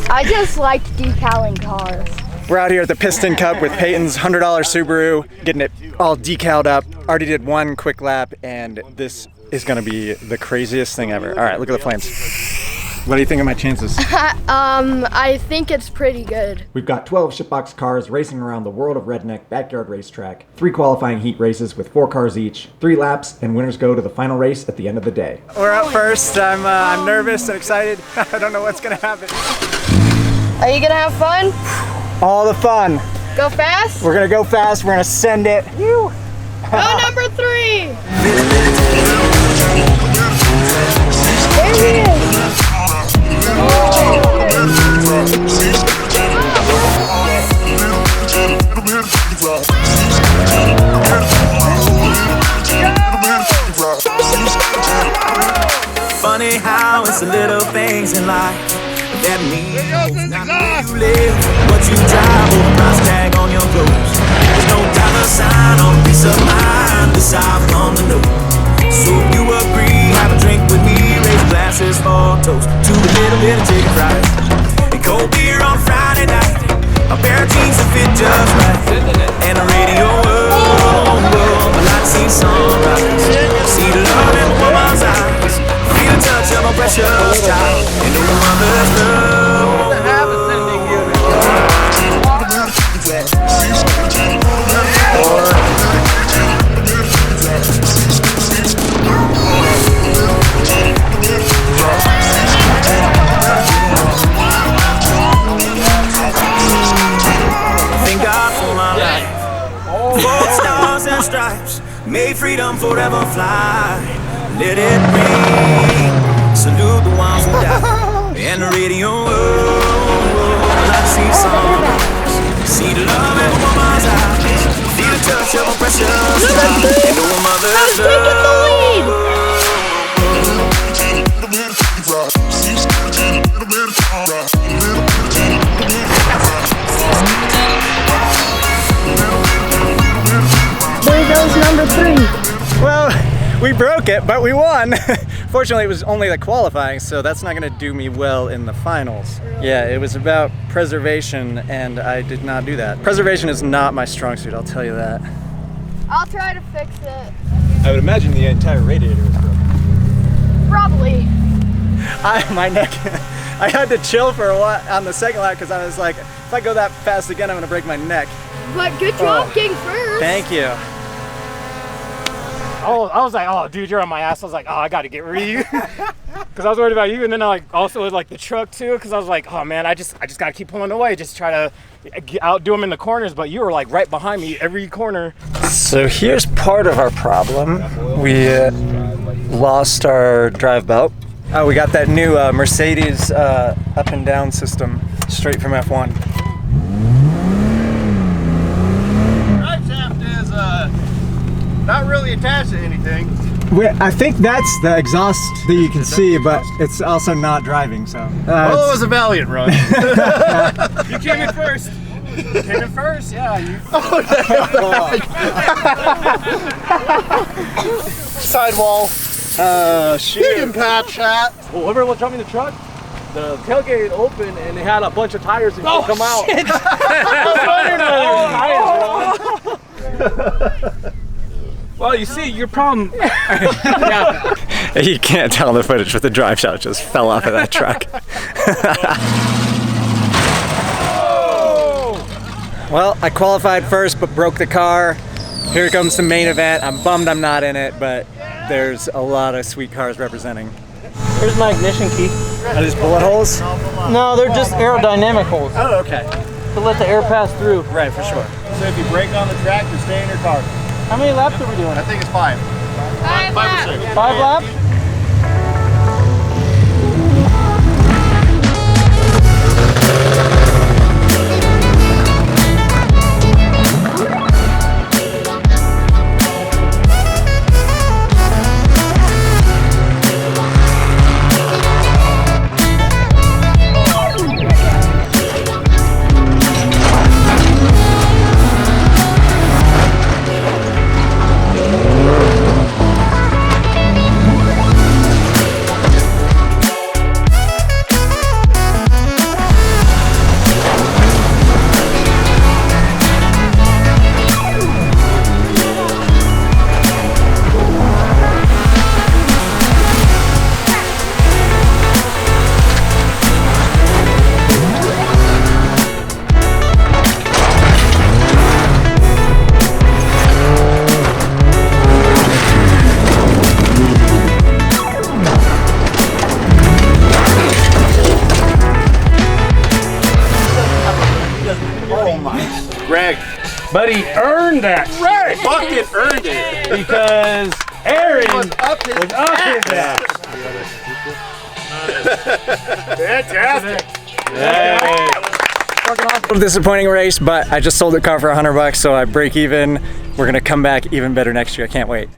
I just like decaling cars. We're out here at the Piston Cup with Peyton's $100 Subaru, getting it all decaled up. Already did one quick lap, and this is gonna be the craziest thing ever. All right, look at the flames. What do you think of my chances? I think it's pretty good. We've got 12 shipbox cars racing around the World of Redneck backyard racetrack, 3 qualifying heat races with 4 cars each, 3 laps, and winners go to the final race at the end of the day. We're up first. I'm nervous and excited. I don't know what's gonna happen. Are you gonna have fun? All the fun. Go fast? We're gonna go fast. We're gonna send it. Go number 3. There he is. Funny how it's the little things in life that mean not you live, what you drive, or the price tag on your clothes. There's no dollar sign on a piece of mind, this I've come to know. So if you agree, have a drink with me, raise glasses for a toast to a little bit of chicken fries and cold beer on Friday night, a pair of jeans that fit just right, and a radio world, a light see sunrise, see the love in a woman's eyes, feel the touch of a precious child, and know the mother's love. Thank God for my life. 4 stars and stripes, may freedom forever fly. Let it ring, salute the ones who died. And the radio world, I see sunrise, see the love in a woman's eyes, feel the touch of a precious child, and know a mother's love. There goes number 3. Well, we broke it, but we won. Fortunately, it was only the qualifying, so that's not gonna do me well in the finals. Yeah, it was about preservation, and I did not do that. Preservation is not my strong suit, I'll tell you that. I'll try to fix it. I would imagine the entire radiator was broken. Probably. My neck, I had to chill for a while on the second lap because I was like, if I go that fast again, I'm gonna break my neck. But good job getting first. Thank you. Oh, I was like, oh, dude, you're on my ass. I was like, oh, I got to get rid of you. Because I was worried about you. And then I also with the truck too. Because I was like, oh man, I just got to keep pulling away. Just try to outdo them in the corners. But you were like right behind me every corner. So here's part of our problem. We lost our drive belt. Oh, we got that new Mercedes up and down system straight from F1. Drive shaft is not really attached to anything. I think that's the exhaust that you can see, but it's also not driving, so. Well, it was a valiant run. You came in first. You came in first, yeah. Sidewall. Chicken patch hat. Well, whoever was driving the truck, the tailgate opened and they had a bunch of tires and come out. Shit. Well, you see, your problem. You can't tell in the footage, but the drive shaft just fell off of that truck. Well, I qualified first, but broke the car. Here comes the main event. I'm bummed I'm not in it, but there's a lot of sweet cars representing. Here's my ignition key. Are these bullet holes? No, they're just aerodynamic holes Oh, okay. to let the air pass through. Right, for sure. So if you break on the track, you stay in your car. How many laps are we doing? I think it's 5. 5 or 6. 5 laps? But he earned that Right. Fucking earned it. because Aaron Was up his his ass. Fantastic. A little disappointing race, but I just sold the car for $100, so I break even. We're gonna come back even better next year. I can't wait.